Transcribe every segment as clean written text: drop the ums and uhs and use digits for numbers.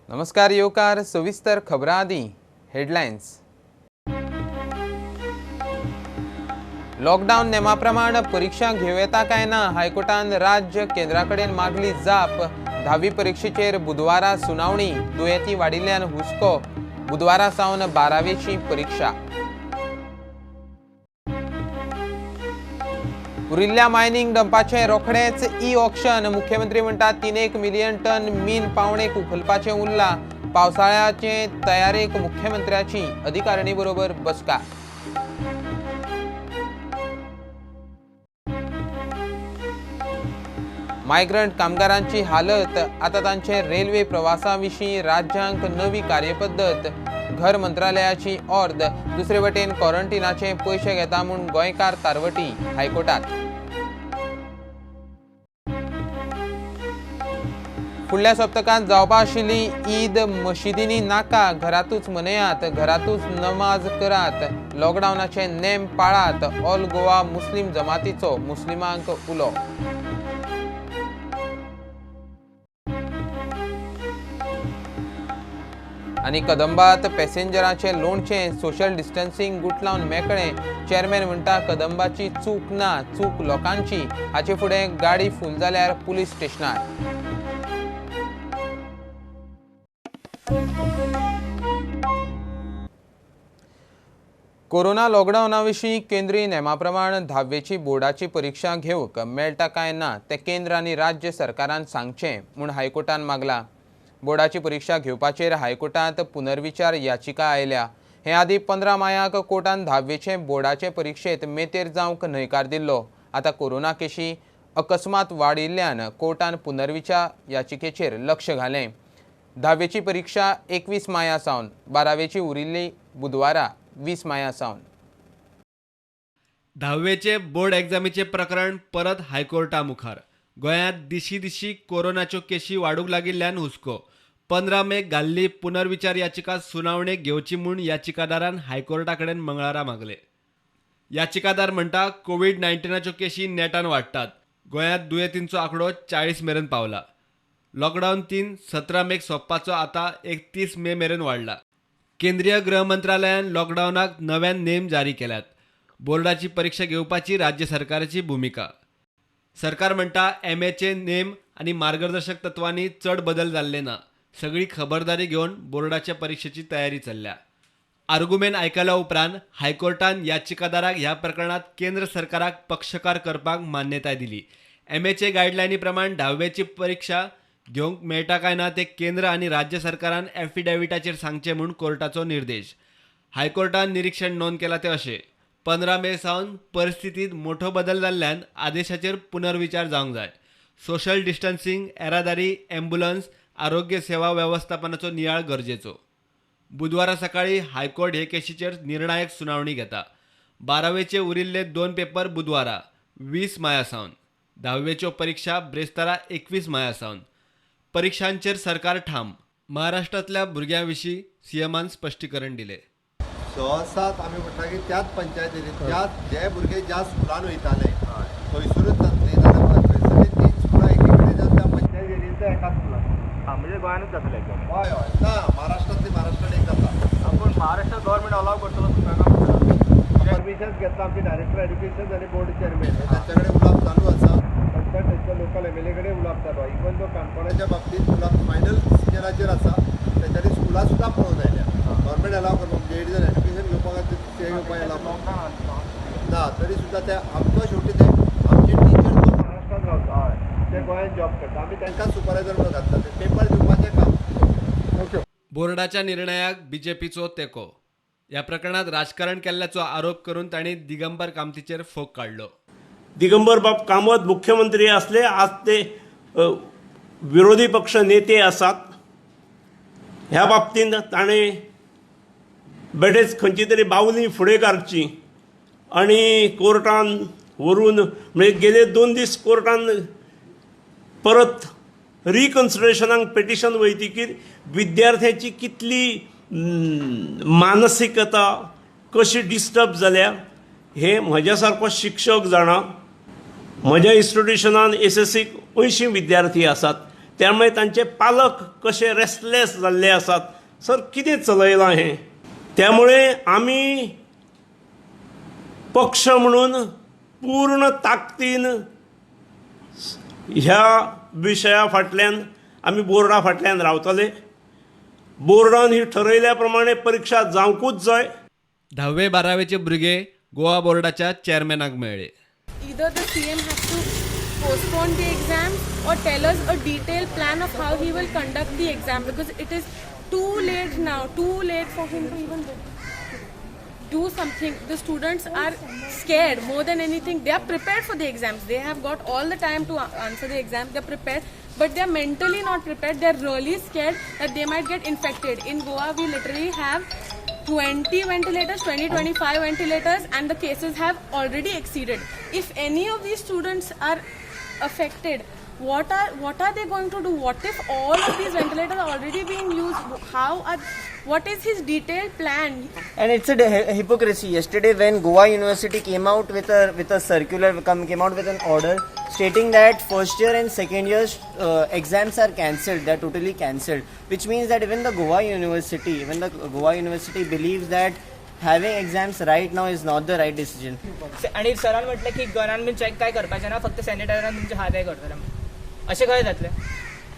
नमस्कार येवकार सविस्तर खबरां आदी हेडलायन्स। लॉकडावन नेमाप्रमाण परीक्षा घेवं येता काय ना हायकोर्टान राज्य केंद्राकडेन मागली जाप। 10वी परीक्षेचेर बुधवारा सुनावणी। दुयेंती वाडिल्ल्यान हुस्को। बुधवारा सावन 12वेची परीक्षा। उरिल्ल्या मायनिंग डंपाचे रोखडेच ऑक्शन। मुख्यमंत्री म्हणटात 3 मिलियन टन मीन पावणेक उखलपाचें उरला। पावसाळ्याचे तयारेक मुख्यमंत्र्याची अधिकारिणी बरोबर बसका। मायग्रंट कामगारांची हालत। आता तांचे रेल्वे प्रवासाविशीं राज्यांक नवी कार्यपद्दत। घर मंत्रालयाची ऑर्द। दुसरे वटेन क्वारंटिनाचे पैसे घेता म्हूण गोंयकार तारवटी हायकोर्टात। फुडल्या सप्तकांत जावपा आशिल्ली ईद मशिदींनी नाका। घरातूच मनयात, घरातूच नमाज करात। लॉकडावनाचे नेम पाळात। ऑल गोवा मुस्लीम जमातीचो मुस्लिमांक उलो। आनी कदंबात पॅसेंजरांचे लोणचें। सोशल डिस्टन्सिंग गुट लावन मेकळें। चेअरमॅन म्हणटा कदंबाची चूक ना, चूक लोकांची। हाचे फुडें गाडी फूल जाल्यार पुलीस स्टेशनार। कोरोना लॉकडावना विशीं केंद्रीय नेमाप्रमाण 10वीची बोर्डाची परीक्षा घेवंक मेळटा काय ना तें केंद्र आनी राज्य सरकारान सांगचें म्हूण हायकोर्टान मागला। बोर्डाची परीक्षा घेवपाचेर हायकोर्टांत पुनर्विचार याचिका आयल्या। हे आदी 15 मायाक कोर्टान 10वीचे बोर्डाचे परीक्षेत मेतेर जावंक न्हयकार दिल्लो। आता कोरोना केशी अकस्मात वाडिल्ल्यान कोर्टान पुनर्विचार याचिकेचेर लक्ष घालें। 10वीची परीक्षा 21 माया सावन, 12वेची उरिल्ली बुधवारा 20 माया सावन। 10वीचे बोर्ड एग्जामीचे प्रकरण परत हायकोर्टा मुखार। गोंयांत दिशी कोरोनाच्यो केशी वाडूंक लागिल्ल्यान हुस्को। 15 मेक घाल्ली पुनर्विचार याचिका सुनावणेक घेवची म्हूण याचिकादारान हायकोर्टा कडेन मंगळारा मागले। याचिकादार म्हणटा कोविड-19च्यो केशी नेटान वाडटात। गोंयांत दुयेंतींचो आंकडो 40 मेरेन पावला। लॉकडावन 17 मेक सोंपपाचो आतां 31 मे मेरेन वाडला। केंद्रीय गृह मंत्रालयान लॉकडावनाक नव्यान नेम जारी केल्यात। बोर्डाची परीक्षा घेवपाची राज्य सरकाराची भुमिका। सरकार म्हणटा MAचे नेम आनी मार्गदर्शक तत्वांनी चड बदल जाल्ले ना। सगळी खबरदारी घेवन बोर्डाच्या परीक्षेची तयारी चल्ल्या। आर्ग्युमेंट आयकल्या उपरांत हायकोर्टान याचिकादाराक ह्या प्रकरणात केंद्र सरकाराक पक्षकार करपाक मान्यताय दिली। MAचे गायडलायनी प्रमाण 10वीची परीक्षा घेवंक मेळटा काय ना ते केंद्र आनी राज्य सरकारान एफिडेविटाचेर सांगचे म्हूण कोर्टाचो निर्देश। हायकोर्टान निरीक्षण नोंद केला ते अशें 15 मे सावन परिस्थितीत मोठो बदल जाल्ल्यान आदेशाचेर पुनर्विचार जावंक जाय। सोशल डिस्टन्सिंग, येरादारी, ॲम्ब्युलन्स, आरोग्य सेवा वेवस्थापनाचो नियाळ गरजेचो। बुधवारा सकाळी हायकोर्ट हे केशीचेर निर्णायक सुनावणी घेता। 12वेचे उरिल्ले 2 पेपर बुधवारा 20 माया सावन। 10वीच्यो परीक्षा ब्रेस्तारा 21 माया सावन। परीक्षांचेर सरकार ठाम। महाराष्ट्रातल्या भुरग्यां विशीं सीएमान स्पश्टीकरण दिलें। सहसात आमी म्हणटा की त्याच पंचायतींनी त्याच जे भुरगे ज्या स्कुलान वयताले थंयसरूच जातली जाल्यार थंयसरली 3 स्कुलां एकीकडे जाता त्या पंचायतींच्या एका स्कुलान म्हणजे गोंयानूच जातले हय हय ना महाराष्ट्रांत एक जाता। आपण महाराष्ट्र गव्हर्नमेंट अलाव करतलो तुमकां परमिशन्स घेतला आमचे डायरेक्टर एड्युकेशन आनी बोर्ड चेअरमॅन तांचे कडेन उलोवप चालू आसा। नंतर थंयच्या लोकल MLA कडेन उलोवप चालू आसा। इवन जो काणकोणाच्या बाबतींत उलोवप फायनल सिजनाचेर आसा तेच्यानी स्कुलां सुद्दां पळोवन आयल्या। गव्हर्नमेंट अलाव करपाक म्हणजे एडिशन एड्युकेशन घेवपाक ते घेवपाक अलाव ना तरी सुद्दां ते आमकां शेवटी ते आमचे टिचर जो महाराष्ट्रांत रावता ते गोंयांत जॉब करता आमी तांकां सुपरवायझर म्हणून घातला ते पेपर दिवपाचें काम। ओके। बोर्डाच्या निर्णयाक BJPचो तेको। ह्या प्रकरणात राजकारण केल्ल्याचो आरोप करून तांणी दिगंबर कामतीचेर फोग काडलो। दिगंबर बाब कामत मुख्यमंत्री असले, आज ते विरोधी पक्ष नेते आसात। ह्या बाबतींत ताणें बेठेच खंयची तरी बावली फुडें काडची आनी कोर्टान व्हरून म्हणजे गेले 2 दीस कोर्टान परत रिकन्सिडरेशनाक पेटिशन वयतकीर विद्यार्थ्याची कितली मानसिकता कशी डिस्टर्ब जाल्या हे म्हज्या सारको शिक्षक जाणा। म्हज्या इन्स्टिट्यूशनान SSCक 80 विद्यार्थी आसात। त्यामुळे तांचे पालक कशे रेस्टलेस जाल्ले आसात. सर कितें चलयलां हें? त्यामुळे आमी पक्ष म्हणून पूर्ण ताकदीन ह्या विशया फाटल्यान आमी बोर्डा फाटल्यान रावतले. बोर्डान ही ठरयल्या प्रमाणे परीक्षा जावंकूच जाय. 10वे-12वेचे भुरगे गोवा बोर्डाच्या चेअरमॅनाक मेळ्ळे. Either the CM has to postpone the exam or tell us a detailed plan of how he will conduct the exam, because it is too late now, too late for him to even do something. The students are scared more than anything. They are prepared for the exams. They have got all the time to answer the exams. They are prepared, but they are mentally not prepared. They are really scared that they might get infected. In Goa, we literally have 20 ventilators, 25 ventilators, and the cases have already exceeded. If any of these students are affected, what are they going to do? What if all of these ventilators are already being used? What is his detailed plan? And it's a hypocrisy. Yesterday, when Goa University came out with a circular, came out with an order stating that first year and second year exams are cancelled. They are totally cancelled, which means that even the Goa University believes that having exams right now is not the right decision. आणि सरान म्हटलं की गनान bin check काय करपाचें ना, फक्त सॅनिटायझरान तुमचे हात हे करतले. अशें खंय जातलें?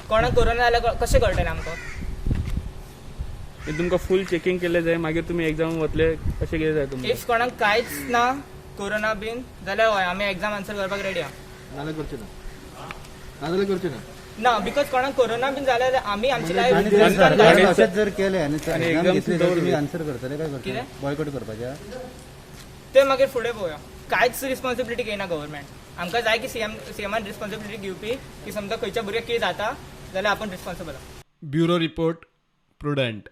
कोणाक कोरोना जाल्यार कशें कळटलें आमकां? तुमकां फूल चेकिंग केलें जाय, मागीर तुमी एग्जाम वतले अशें कितें जाय तुमकां? इफ कोणाक कांयच ना कोरोना बीन जाल्यार हय आमी एग्जाम आन्सर करपाक रेडी आहा. ना, बिकॉज कोणाक कोरोना बीन जाल्यार आमी आमची लायफ जर केले आणि exam घेतले तर तुम्ही आन्सर करतले काय करतले? बॉयकॉट करपाचे? ते मागीर फुडें पळोवया. कांयच रिस्पॉन्सिबिलिटी घेयना गव्हर्मेंट. आमकां जाय की सीएमान रिस्पॉन्सिबिलिटी घेवपी की समजा खंयच्या भुरग्याक कितें जाता जाल्यार आपण रिस्पॉन्सिबल आहा. Bureau report prudent.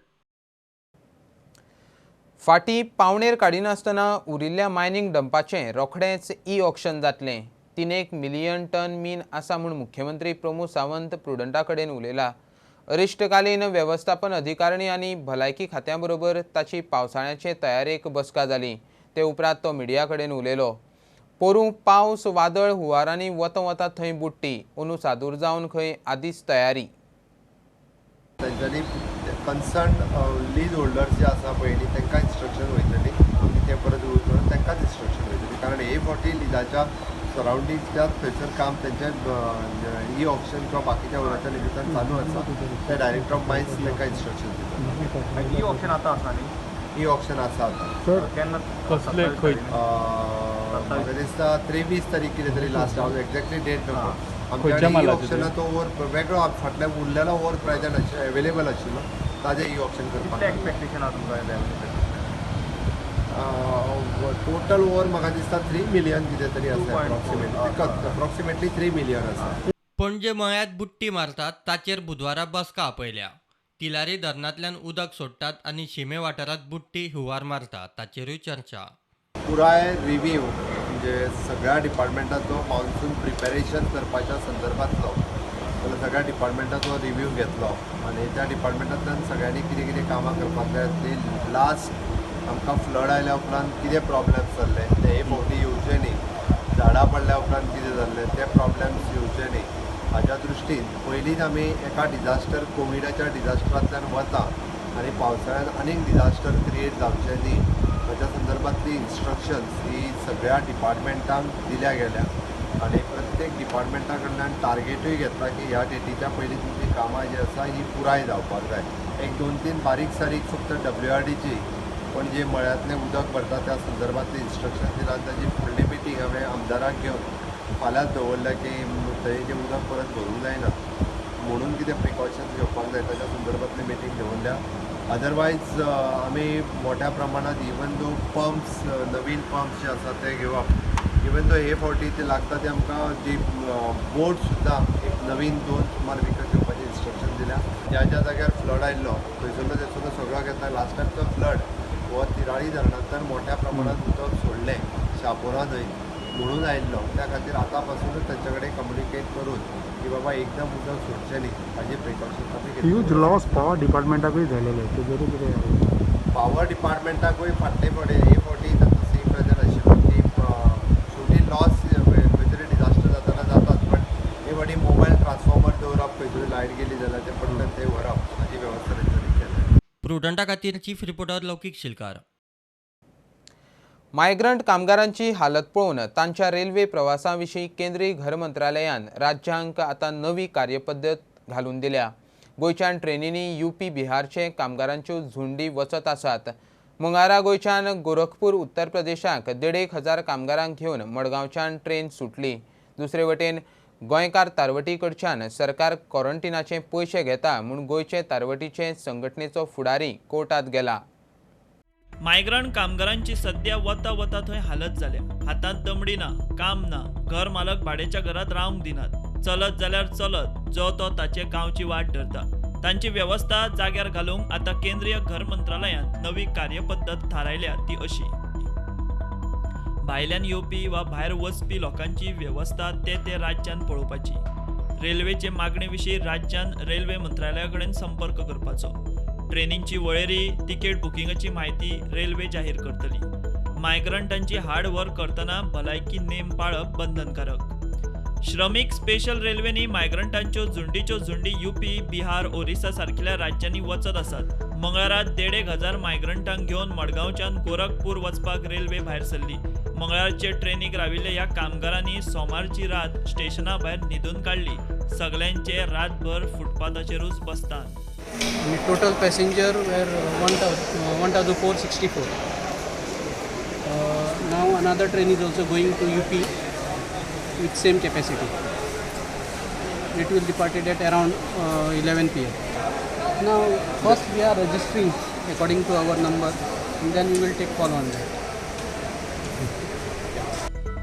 फाटीं पावणेर काडिनासतना उरिल्ल्या मायनिंग डंपाचें रोखडेंच ऑक्शन जातलें. 3 मिलियन टन मीन आसा म्हूण मुख्यमंत्री प्रमोद सावंत प्रुडंटा कडेन उलयला. अरिश्टकालीन वेवस्थापन अधिकारिणी आनी भलायकी खात्या बरोबर ताची पावसाळ्याचे तयारेक बसका जाली. ते उपरांत तो मिडिया कडेन उलयलो. पोरूं पावस वादळ हुंवारांनी वता थंय बुडटी. अंदू सादूर जावन खंय आदींच तयारी. तांच्यांनी कन्सर्न लीज होल्डर्स जे आसा पळय न्ही तांकां इन्स्ट्रक्शन वयतली. आमी ते परत उरून तांकांच इन्स्ट्रक्शन वयतली, कारण हे फावटी लिजाच्या सरावंडिंग्सच्या थंयसर काम तेंचें ऑक्शन किंवा बाकीच्या वरांच्या निमित्तान चालू आसा. ते डायरेक्टर ऑफ मायन्स तांकां इन्स्ट्रक्शन दिता. ऑप्शन आतां आसा न्ही? ऑक्शन आसा आतां. केन्ना कसले खंय? म्हाका दिसता 23 तारीख कितें तरी लास्ट. हांव एक्झॅक्टली डेट नंबर. आमच्या ऑप्शना तो ओवर वेगळो फाटल्या उरलेलो ओवर प्रेजेंट एवेलेबल आशिल्लो ताजें ऑप्शन करपाक. एक्सपेक्टेशन आहा तुमकां? टोटल ओवर म्हाका दिसता 3 मिलियन कितें तरी आसा अप्रॉक्सिमेटली 3 मिलियन आसा. पणजे मळ्यात बुट्टी मारतात ताचेर बुधवारा बसका आपयल्या. तिलारी धरणांतल्यान उदक सोडटात आनी शिमे वाठारात बुट्टी हुंवार मारतात ताचेरूय चर्चा. पुराय रिव्ह्यू म्हणजे सगळ्या डिपार्टमेंटाचो मान्सून प्रिपेरेशन करपाच्या संदर्भातलो जाल्यार सगळ्या डिपार्टमेंटाचो रिव्ह्यू घेतलो आनी त्या डिपार्टमेंटांतल्यान सगळ्यांनी कितें कितें कामां करपाक जाय ते लास्ट आमकां फ्लड आयल्या उपरांत कितें प्रॉब्लेम्स जाल्ले ते हे फावटी येवचे न्ही. झाडां पडल्या उपरांत कितें जाल्लें ते प्रॉब्लेम्स येवचे न्ही हाच्या दृश्टीन पयलींच आमी एका डिजास्टर कोविडाच्या डिजास्टरांतल्यान वता आनी पावसाळ्यात आनीक डिजास्टर क्रिएट जावचें न्ही हाच्या संदर्भातली इन्स्ट्रक्शन्स ही सगळ्या डिपार्टमेंटांक दिल्या गेल्या आनी प्रत्येक डिपार्टमेंटा कडल्यान टार्गेटूय घेतला की ह्या डेटीच्या पयलीं तुमची कामां जी आसा ही पुराय जावपाक जाय. 1-2-3 बारीक सारीक फक्त WRDची पण जे मळ्यांतलें उदक भरता त्या संदर्भातली इन्स्ट्रक्शन दिला. ताजी फुडली मिटींग हांवें आमदाराक घेवन फाल्यांच दवरल्या की थंय जें उदक परत भरूंक जायना म्हणून कितें प्रिकॉशन्स घेवपाक जाय ताच्या संदर्भातली मिटींग दवरल्या. अदरवायज आमी मोठ्या प्रमाणात इवन दो पंप्स नवीन पंप्स जे आसा ते घेवप. इवन दो हे फावटी ते लागता ते आमकां जी बोट सुद्दां एक नवीन 2 सुमार विकत घेवपाची इन्स्ट्रक्शन दिल्या. ज्या ज्या जाग्यार फ्लड आयिल्लो थंयसरलो सगळो घेतला. लास्ट टायमचो फ्लड हो तिराळी धरणांतल्यान मोठ्या प्रमाणात उदक सोडलें शापोरा न्हंय म्हणून आयिल्लो. त्या खातीर आतां पासूनच तांचे कडेन कम्युनिकेट करून की बाबा एकदम उदक सोडचें न्ही हाजी प्रिकॉशन्स आमी घेतली. ह्यूज लॉस पॉवर डिपार्टमेंटाकूय झालेले तेजेरूय कितें? पॉवर डिपार्टमेंटाकूय फाटले फुडें हे फावटी ताचो सेम प्रेजर आशिल्लो की शेवटी लॉस खंय तरी डिजास्टर जाताना जातात पण हे फावटी मोबायल ट्रान्सफॉर्मर दवरप खंय तरी लायट जायचे पडलं ते व्हराव हाची व्यवस्था तेंच्यांनी केल्या. प्रुडंटा खातीर चीफ रिपोर्टर लौकीक शिलकार. मायग्रंट कामगारांची हालत पळोवन तांच्या रेल्वे प्रवासाविशीं केंद्रीय घर मंत्रालयान राज्यांक आतां नवी कार्यपद्दत घालून दिल्या. गोंयच्यान ट्रेनींनी UP बिहारचे कामगारांच्यो झुंडी वचत आसात. मंगळारा गोंयच्यान गोरखपूर उत्तर प्रदेशाक 1,500 कामगारांक घेवन मडगांवच्यान ट्रेन सुटली. दुसरे वटेन गोंयकार तारवटी कडच्यान सरकार क्वॉरंटिनाचे पयशे घेता म्हूण गोंयचे तारवटीचे संघटनेचो फुडारी कोर्टात गेला. मायग्रंट कामगारांची सध्या वता वता थंय हालत जाल्या. हातांत दमडी ना, काम ना, घर मालक भाड्याच्या घरात रावंक दिनात. चलत जाल्यार चलत, जो तो ताचे गांवची वाट धरता. तांची वेवस्था जाग्यार घालूंक आतां केंद्रीय घर मंत्रालयान नवी कार्यपद्दत थारायल्या ती अशी. भायल्यान येवपी वा भायर वचपी लोकांची वेवस्था ते राज्यान पळोवपाची. रेल्वेचे मागणे विशीं राज्यान रेल्वे मंत्रालया कडेन संपर्क करपाचो. ट्रेनींची वळेरी, तिकेट बुकिंगाची म्हायती रेल्वे जाहीर करतली. मायग्रंटांची हाड व्हर करतना भलायकी नेम पाळप बंधनकारक. श्रमिक स्पेशल रेल्वेनी मायग्रंटांच्यो झुंडी UP, बिहार, ओरिसा सारकिल्या राज्यांनी वचत आसात. मंगळारा 1,500 मायग्रंटांक घेवन मडगांवच्यान गोरखपूर वचपाक रेल्वे भायर सरली. मंगळारचे ट्रेनीक राविल्ल्या ह्या कामगारांनी सोमारची रात स्टेशना भायर न्हिदून काडली. सगळ्यांचे रातभर फुटपाथाचेरूच बसतात. Total passenger were 1,464. नाव another train is also going to UP with same capacity. It will departed at around 11 PM. Now first we are registering according to our number and then we will take call on that.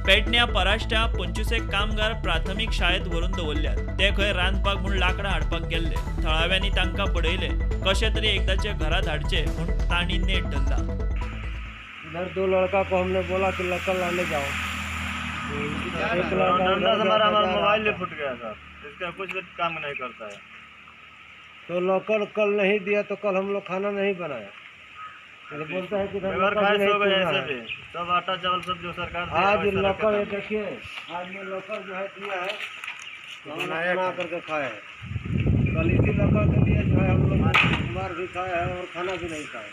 पेडण्या पराष्ट्या 25 कामगार प्राथमीक शाळेत व्हरून दवरल्यात. ते खंय रांदपाक म्हूण लाकडां हाडपाक गेल्ले. थळाव्यांनी तांकां बडयले. कशे तरी एकदाचे घरा धाडचे म्हूण तांणी नेट धरला. इधर 2 लड़का को हमने बोला कि लकड़ लाने जाओ. हमारा मोबाइल फुट गया सर, इसका कुछ भी काम नहीं करता है. तो लकड़ कल नहीं दिया तो कल हम लोग खाना नहीं बनाया. तो बोलता है कि सब आटा चावल सब जो सरकार आज लकड़ देखिए, आज में लकड़ जो है दिया है तो बना करके खाए हैं. कल इसी लकड़ के लिए जो है हम लोग मार भी खाए हैं और खाना भी नहीं खाए.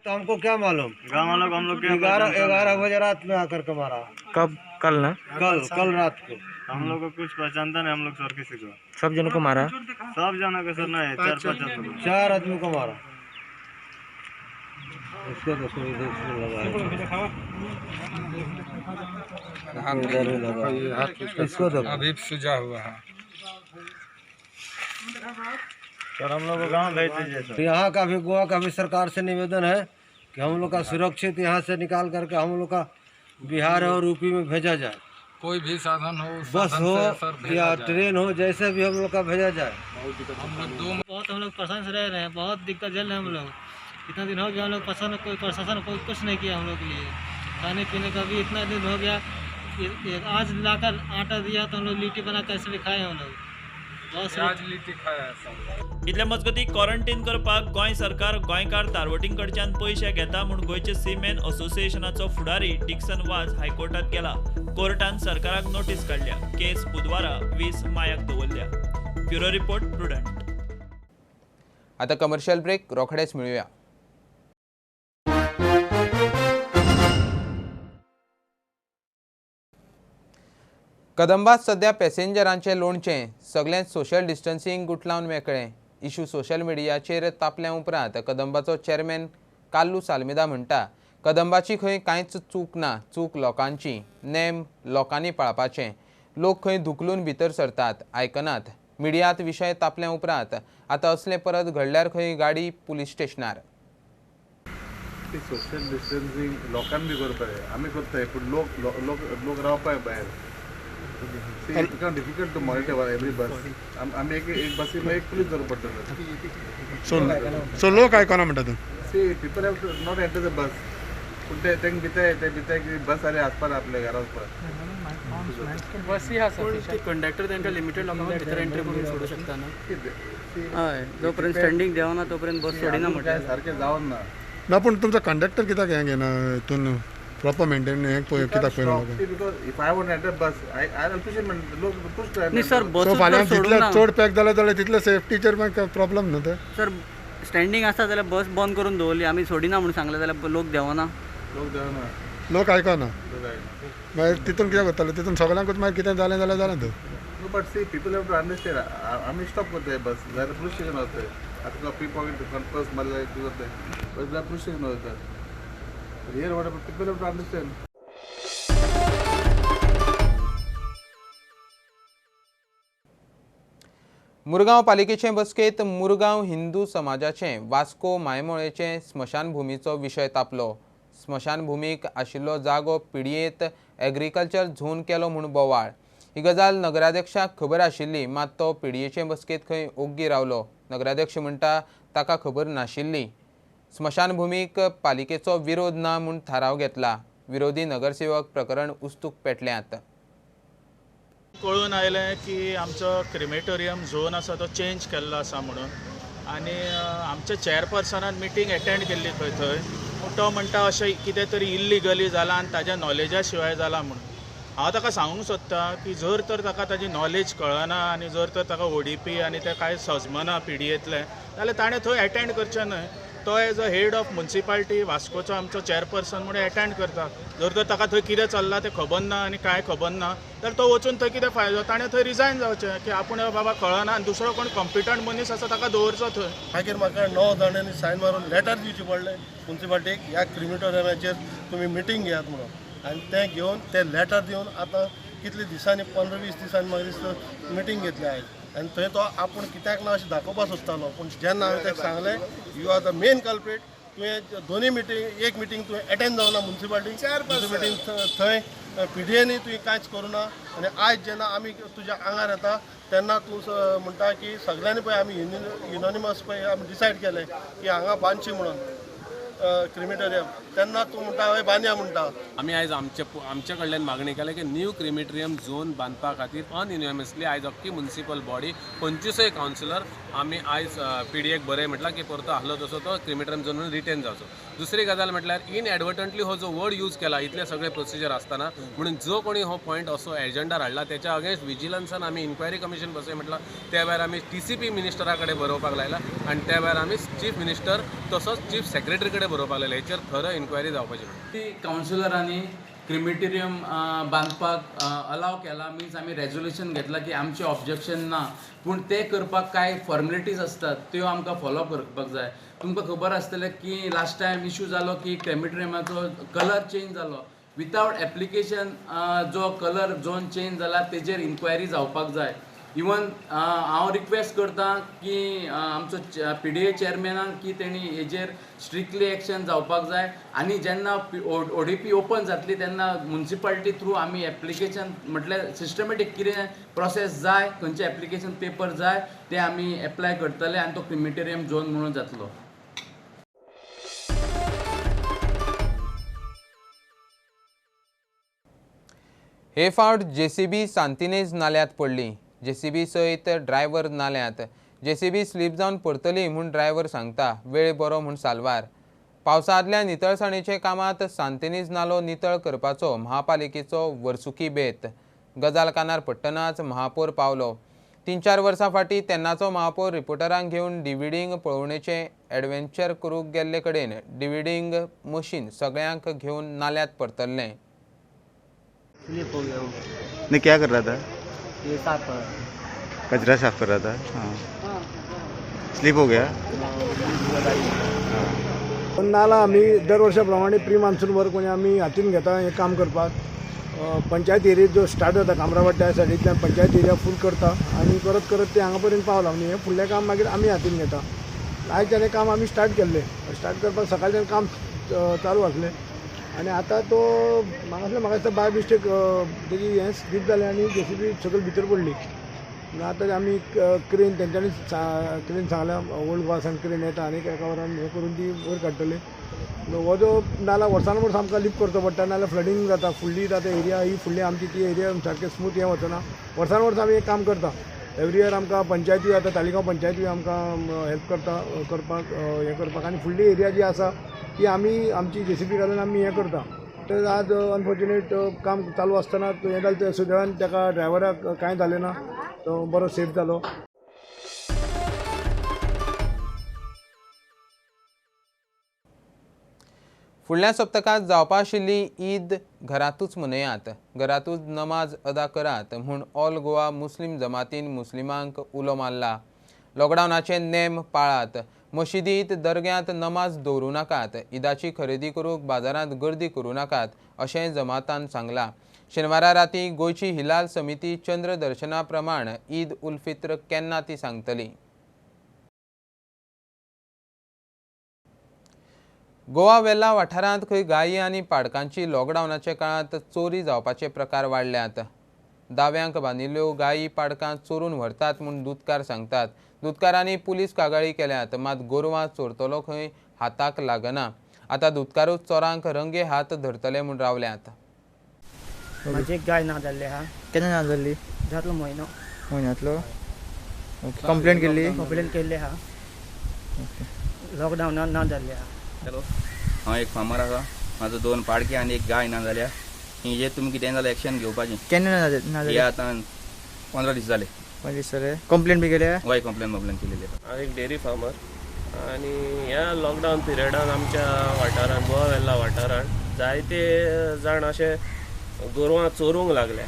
तो हमको क्या मालूम, गाँव वालों हम लोग 11 बजे रात में आकर के मारा. कब? कल ना? कल रात को. हम लोग को कुछ पहचानता नहीं, हम लोग सर किसी को. सब जनों को मारा? सब जनों को सर नहीं, 4-5 4 आदमी को मारा. इसको तो कोई लगा इसको तो अभी सुझा हुआ है सर. हम लोग को गाँव भेज दीजिए सर. यहाँ का भी गोवा का भी सरकार से निवेदन है कि हम लोग का सुरक्षित यहाँ से निकाल करके हम लोग का बिहार और UP में भेजा जाए. कोई भी साधन हो, बस हो या ट्रेन हो, जैसे भी हम लोग का भेजा जाए. बहुत हम लोग परेशान से रह रहे हैं, बहुत दिक्कत झेल रहे हैं हम लोग. इतना दिन हो गया हम लोग कोई प्रशासन कोई कुछ नहीं किया हम लोग के लिए. खाने पीने का भी इतना दिन हो गया. आज लाकर आटा दिया तो हम लोग लिट्टी बना कैसे भी खाए हम लोग. इतले मजगती क्वॉरंटीन करपाक गोंय सरकार गोंयकार तारवटींकडच्यान पयशे घेता म्हूण गोंयचे सीमेन असोसिएशनाचो फुडारी डिक्सन वाझ हायकोर्टात गेला. कोर्टान सरकाराक नोटीस काडल्या. केस बुधवारा 20 मायाक दवरल्या. Bureau report prudent. आता कमर्शियल ब्रेक रोखडेच मिळूया. कदंबात सध्या पॅसेंजरांचे लोणचें सगळेंच सोशल डिस्टन्सिंग गुटलावन मेकळें. इशू सोशल मिडियाचेर तापल्या उपरांत कदंबाचो चेअरमॅन काल्लू साल्मेदा म्हणटा कदंबाची खंय कांयच चूक ना, चूक लोकांची. नेम लोकांनी पाळपाचे. लोक खंय धुकलून भितर सरतात, आयकनात. मिडियांत विशय तापल्या उपरांत आतां असलें परत घडल्यार खंय गाडी पुलीस स्टेशनार. सोशल डिस्टन्सिंग लोकांनी बी करताय, आमी करताय, पूण लोक रावपाय भायर. Difficult to monitor every bus. आमी एक बसीन एक पुलीस जावं पडटलो. सो लोक आयकना म्हणटा तूं. See people have to not enter the bus. पूण ते भिताय की बस जाल्यार आसपाक आपल्या घरा वचपाक. बसी आसा कंडक्टर तांकां लिमिटेड लोकांक भितर एंट्री करून सोडूं शकता ना. हय, जोपर्यंत स्टँडींग देवना तोपर्यंत बस सोडिना म्हणटा. सारकें जावन ना. ना पूण तुमचो कंडक्टर कित्याक हें घेना हितून प्रॉपर मेंटेन हे कित्याक पळयना because if I want to enter bus, I'll push him and look push to enter. नाही सर बस सो फाल्यां जितले चड पॅक जाल्यार तितले सेफ्टीचेर मागीर प्रॉब्लम न्हू ते सर स्टँडींग आसा जाल्यार बस बंद करून दवरली आमी सोडिना म्हणून सांगले जाल्यार लोक देवना. लोक देवना. लोक आयकना मागीर तितून कितें करतले तितून सगळ्यांकूच मागीर कितें जालें जाल्यार जालें तर No, but see, people have to understand. आम्ही स्टॉप करतोय बस जर पुलिस स्टेशन होतंय आता तुका पी पॉकेट पर्स मारला किंवा ते बस जर पुलिस स्टेशन होतं here what people have to understand. Murgaon पालिकेचे बसकेंत मुरगांव हिंदू समाजाचे वास्को मायमोळेचे स्मशानभुमीचो विशय तापलो. स्मशानभुमीक आशिल्लो जागो पिडयेंत एग्रीकल्चर झोन केलो म्हूण बोवाळ. ही गजाल नगराध्यक्षाक खबर आशिल्ली मात तो पिडयेचे बसकेंत खंय ओग्गी रावलो. नगराध्यक्ष म्हणटा ताका खबर नाशिल्ली. स्मशानभुमीक पालिकेचो विरोध ना म्हूण थाराव घेतला. विरोधी नगरसेवक प्रकरण उस्तूक पेटल्यात. कळून आयलें की आमचो क्रिमेटोरियम झोन आसा तो चेंज केल्लो आसा म्हणून आनी आमच्या चेअरपर्सनान मिटींग एटेंड केल्ली थंय तो म्हणटा अशें कितें तरी इल्लिगली जालां आनी ताज्या नॉलेजा शिवाय जालां म्हणून. हांव ताका सांगूंक सोदतां की जर तर ताका ताजी नॉलेज कळना आनी जर तर ताका ओडीपी आनी ते कांय सजमना पिडयेंतलें जाल्यार ताणें थंय एटेंड करचें न्हय. तो as a head of municipality वास्कोचो आमचो चेअरपर्सन म्हणून एटेंड करता. जर तर ताका थंय कितें चल्लां तें खबर ना आनी कांय खबर ना जाल्यार तो वचून थंय कितें फायदो. ताणें थंय रिजायन जावचें की आपूण बाबा कळना आनी दुसरो कोण कॉम्पिटंट मनीस आसा ताका दवरचो थंय. मागीर म्हाका 9 जाणांनी सायन मारून लेटर दिवचें पडलें म्युनिसिपालिटीक ह्या क्रिमेटोरियमाचेर तुमी मिटींग घेयात म्हणून आनी तें घेवन तें लेटर दिवन आतां कितले दिसांनी 15-20 दिसांनी म्हाका दिसता मिटींग घेतली आयज आनी थंय तो आपूण कित्याक ना अशें दाखोवपाक सोदतालो. पूण जेन्ना हांवें ताका सांगलें you are the main culprit तुवें दोनी मिटींग एक मिटींग तुवें एटेंड जावना म्युनिसिपालिटी मिटींग थंय पिडयेनी तुवें कांयच करूना आनी आयज जेन्ना आमी तुज्या आंगार येता तेन्ना तूं म्हणटा की सगळ्यांनी पळय आमी युनॉनिमस पळय आमी डिसायड केलें की हांगा बांदची म्हणून क्रिमेटोरियम तेन्ना तूं म्हणटा हय बांदया म्हणटा. आमी आयज आमचे कडल्यान मागणी केल्या की न्यू क्रिमेटोरियम झोन बांदपा खातीर अनयुनिमसली आयज अख्खी म्युनिसिपल बॉडी 25 कावन्सिलर आमी आयज पीडीएक बरें म्हटलां की परतो आहलो तसो तो क्रिमेटोरियम झोन रिटेन जावचो. दुसरी गजाल म्हटल्यार इनएडवर्टंटली हो जो वर्ड यूज केला इतले सगळे प्रोसिजर आसतना म्हणून जो कोणी हो पॉयंट असो एजेंडार हाडला त्याच्या अगेन्स्ट विजिलन्सान आमी इन्क्वायरी कमिशन बसय म्हटलां. त्या वेळार आमी TCP मिनिस्टरा कडेन बरोवपाक लायला आनी त्या वेळार आमी चीफ मिनिस्टर तसोच चीफ सेक्रेटरी कडेन बरोवपाक लायला. हेचेर खरो इन्क्वायरी जावपाची. कावन्सिलरांनी क्रिमेटोरियम बांदपाक अलाव केला मिन्स आमी रेजोल्युशन घेतला की आमचे ऑब्जेक्शन ना पूण ते करपाक कांय फॉर्मेलिटीज आसतात त्यो आमकां फॉलो करपाक जाय. तुमकां खबर आसतलें की लास्ट टायम इशू जालो की क्रिमेटोरियमाचो कलर चेंज जालो विथआउट एप्लिकेशन. जो कलर झोन चेंज जाला तेजेर इन्क्वायरी जावपाक जाय. इवन हांव रिक्वेस्ट करता की आमचो PDA चेअरमॅनाक की तेणी हेजेर स्ट्रिक्टली एक्शन जावपाक जाय आनी जेन्ना ODP ओपन जातली तेन्ना म्युनिसिपालिटी थ्रू आमी एप्लिकेशन म्हटल्यार सिस्टमॅटीक कितें प्रोसेस जाय खंयचे एप्लिकेशन पेपर जाय ते आमी एप्लाय करतले आनी तो क्रिमेटोरियम झोन म्हणून जातलो. हे फावट JCB सांतिनेज नाल्यांत पडली. JCB सयत ड्रायव्हर नाल्यांत. JCB स्लीप जावन पडटली म्हूण ड्रायव्हर सांगता. वेळ बरो म्हूण साल्वार. पावसांतल्या नितळसाणीचे कामांत सांतिनेज नालो नितळ करपाचो महापालिकेचो वर्सुकी बेत. गजाल कानार पडटनाच महापौर पावलो. 3-4 वर्सां फाटीं तेन्नाचो महापौर रिपोर्टरांक घेवन डिव्हिडिंग पळोवणेचें एडव्हेंचर करूंक गेल्ले कडेन डिव्हिडिंग मशीन सगळ्यांक घेवन नाल्यांत परतल्लें. स्लिप हो गया हूँ. नहीं क्या कर रहा था? ये साफ कर कचरा साफ कर रहा था. हाँ स्लिप हो गया. नाला आमी दर वर्सा प्रमाणे प्री मान्सून वर्क म्हणजे आमी हातीन घेता हें काम करपाक. पंचायत एरिया जो स्टार्ट जाता कामरावाड त्या सायडींतल्यान पंचायत एरिया फूल करता आनी करत करत ते हांगा पर्यंत पावला. म्हणजे हें फुडलें काम मागीर आमी हातीन घेता. आयज हें काम आमी स्टार्ट केल्लें. स्टार्ट करपाक सकाळच्यान काम चालू आसलें आनी आतां तो म्हाका दिसता बाय मिस्टेक तेजी हें स्लीप जालें आनी JCB सकयल भितर पडली. आतां आमी क्रेन तेंच्यांनी क्रेन सांगल्या ओल्ड गोवासान क्रेन येता आनी एका वरान हें करून ती वयर काडटली. हो जो नाला वर्सान वर्स आमकां लिफ्ट करचो पडटा नाल्यार फ्लडींग जाता. फुडली जाता एरिया ही फुडली आमची ती एरिया सारकें स्मूथ हें वचना. वर्सान वर्स आमी एक काम करता. एवरी इयर आमकां पंचायती आतां तालिगांव पंचायती आमकां हेल्प करपाक हें करपाक आनी फुडली एरिया जी आसा ती आमी आमची JCB घालून आमी हें करता तर आज अनफॉर्च्युनेट काम चालू असताना हें जालें ते सुदैवान ताका ड्रायव्हराक कांय जालें ना, तो बरो सेफ जालो. फुडल्या सप्तकांत जावपा आशिल्ली ईद घरातूच मनयात, घरातूच नमाज अदा करात म्हूण ऑल गोवा मुस्लीम जमातीन मुस्लिमांक उलो मारला. लॉकडावनाचे नेम पाळात, मशिदींत दर्ग्यांत नमाज दवरूं नाकात, ईदाची खरेदी करूंक बाजारांत गर्दी करूं नाकात अशें जमातान सांगलां. शेनवारा राती गोंयची हिलाल समिती चंद्र दर्शना प्रमाण ईद उल फित्र केन्ना ती सांगतली. गोवा वेल्हा वाठारांत खंय गायी आनी पाडकांची लॉकडावनाच्या काळांत चोरी जावपाचे प्रकार वाडल्यात. दाव्यांक बांदिल्ल्यो गायी पाडकां चोरून व्हरतात म्हूण दुधकार सांगतात. दुधकारांनी पुलीस कागाळी केल्यात, मात गोरवां चोरतलो खंय हाताक लागना. आतां दुधकारूच चोरांक रंगे हात धरतले म्हूण रावल्यात. माझी एक गाय ना जाल्ली आहा. केन्ना ना जाल्ली? जातलो म्हयन्यांतलो. कंप्लेंट केल्ली आहा. लॉकडावनान ना जाल्ली आहा. हॅलो, हांव एक फार्मर आसा. म्हाजो 2 पाडके आनी एक गाय ना जाल्या. हेजेर तुमी कितें जाल्यार एक्शन घेवपाचें. केन्ना ना हे आतां 15 दीस जाले. कंप्लेंट बी केल्या? हय, कंप्लेंट केलेली. हांव एक डेरी फार्मर आनी ह्या लॉकडावन पिरियडान आमच्या वाठारांत गोवा वेल्हा वाठारांत जायते जाण अशे गोरवां चोरूंक लागल्या.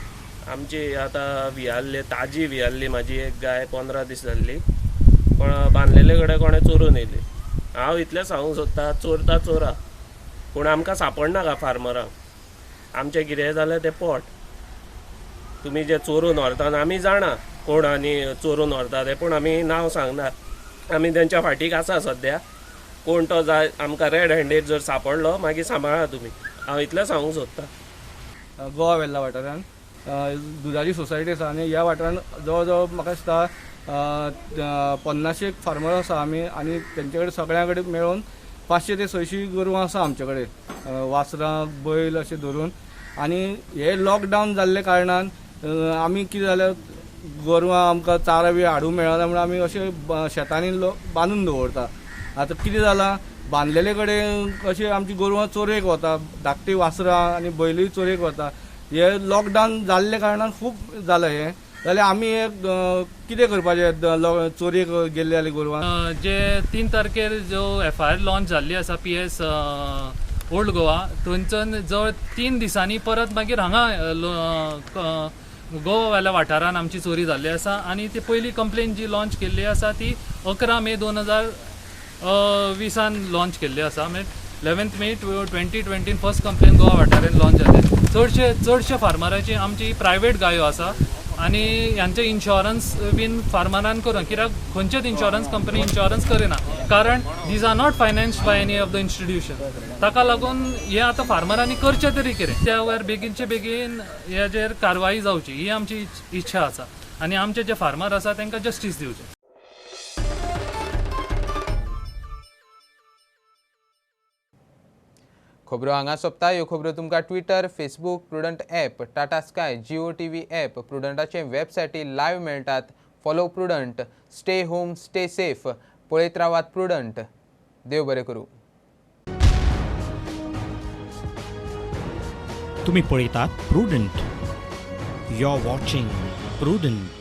आमची आतां वियाल्ली ताजी वियाल्ली म्हाजी एक गाय 15 दीस जाल्ली, पण बांदलेले कडेन कोणें चोरून येयली. हांव इतलें सांगूंक सोदतां, चोरता चोरा, पूण आमकां सांपडनाका फार्मरांक. आमचें कितें जालें तें पोट. तुमी जे चोरून व्हरतात आमी जाणा कोण आनी चोरून व्हरता ते, पूण आमी नांव सांगनात. आमी तेंच्या फाटीक आसा सद्या. कोण तो जाय आमकां रेड हँडेड जर सांपडलो मागीर सांबाळा तुमी. हांव इतलें सांगूंक सोदतां. गोवा वेल्हा वाठारांत दुदाची सोसायटी आसा आनी ह्या वाठारांत जवळ जवळ म्हाका दिसता 50 फार्मर आसा आमी, आनी तेंचे कडेन सगळ्यां कडेन मेळून 500 ते 600 गोरवां आसा आमचे कडेन, वासरां बैल अशें धरून. आनी हे लॉकडावन जाल्ले कारणान आमी कितें जालें, गोरवां आमकां चारा बी हाडूंक मेळना म्हणून आमी अशें शेतांनी बांदून दवरता. आतां कितें जालां, बांदलेले कडेन अशें आमची गोरवां चोरेक वता, धाकटी वासरां आनी बैलूय चोरेक वता. हे लॉकडावन जाल्ले कारणान खूब जालें हें. जाल्यार आमी कितें करपाचें चोरेक गेल्ले जाल्यार गोरवां. जे 3 तारखेर जो FIR लॉन्च जाल्ली आसा PS ओल्ड गोवा, थंयच्यान जवळ 3 दिसांनी परत मागीर हांगा गोवा वेल्हा वाठारांत आमची चोरी जाल्ली आसा. आनी ती पयली कंप्लेन जी लॉन्च केल्ली आसा ती 11 मे 2020 लॉन्च केल्ली आसा. म्हणजे 11 मे 2020 फर्स्ट कंप्लेन गोवा वाठारांत लॉन्च जाल्ली. चडशे फार्मराची आमची प्रायवेट गायो आसा आनी ह्यांचे इन्शुरन्स बीन फार्मरान करूं, कित्याक खंयचेच इन्शुरन्स कंपनी इन्शुरन्स करिना, कारण these are not financed by any of the institution. ताका लागून हे आतां फार्मरांनी करचें तरी कितें, त्या वेळार बेगीनचे बेगीन हेजेर कारवाई जावची ही आमची इच्छा आसा. आनी आमचे जे फार्मर आसा तांकां जस्टीस दिवचें. खबरो हांगा सोंपता. ह्यो खबरो तुमकां Twitter, Facebook, Prudent app, Tata sky, Jio TV app, प्रुडंटाचे वेबसायटी लायव्ह मेळटात. Follow Prudent. Stay home, stay safe. पळयत रावात प्रुडंट. देव बरें करूं. तुम्ही पळयतात Prudent. You are watching prudent.